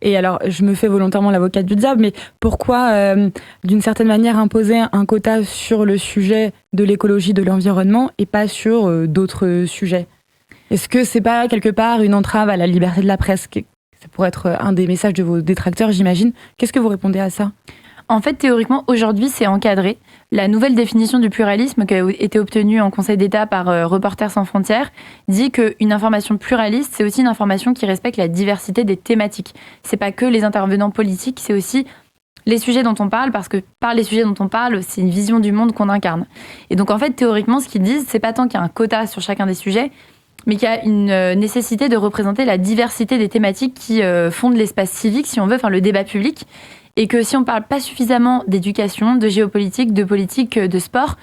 Et alors, je me fais volontairement l'avocate du diable, mais pourquoi, d'une certaine manière, imposer un quota sur le sujet de l'écologie, de l'environnement, et pas sur d'autres sujets ? Est-ce que c'est pas quelque part une entrave à la liberté de la presse ? Ça pourrait être un des messages de vos détracteurs, j'imagine. Qu'est-ce que vous répondez à ça ? En fait, théoriquement, aujourd'hui, c'est encadré. La nouvelle définition du pluralisme qui a été obtenue en Conseil d'État par Reporters sans frontières dit qu'une information pluraliste, c'est aussi une information qui respecte la diversité des thématiques. C'est pas que les intervenants politiques, c'est aussi les sujets dont on parle, parce que par les sujets dont on parle, c'est une vision du monde qu'on incarne. Et donc, en fait, théoriquement, ce qu'ils disent, c'est pas tant qu'il y a un quota sur chacun des sujets, mais qu'il y a une nécessité de représenter la diversité des thématiques qui fondent l'espace civique, si on veut, enfin le débat public. Et que si on ne parle pas suffisamment d'éducation, de géopolitique, de politique, de sport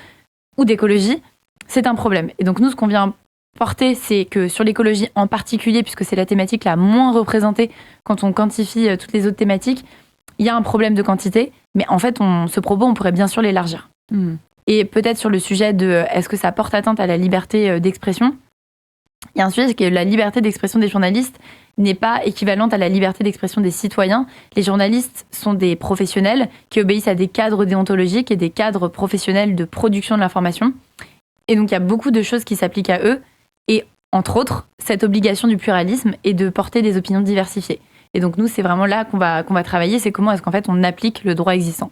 ou d'écologie, c'est un problème. Et donc nous, ce qu'on vient porter, c'est que sur l'écologie en particulier, puisque c'est la thématique la moins représentée quand on quantifie toutes les autres thématiques, il y a un problème de quantité, mais en fait, ce propos, on pourrait bien sûr l'élargir. Et peut-être sur le sujet de est-ce que ça porte atteinte à la liberté d'expression, il y a un sujet, c'est que la liberté d'expression des journalistes n'est pas équivalente à la liberté d'expression des citoyens. Les journalistes sont des professionnels qui obéissent à des cadres déontologiques et des cadres professionnels de production de l'information. Et donc, il y a beaucoup de choses qui s'appliquent à eux. Et entre autres, cette obligation du pluralisme est de porter des opinions diversifiées. Et donc, nous, c'est vraiment là qu'on va travailler. C'est comment est-ce qu'en fait, on applique le droit existant.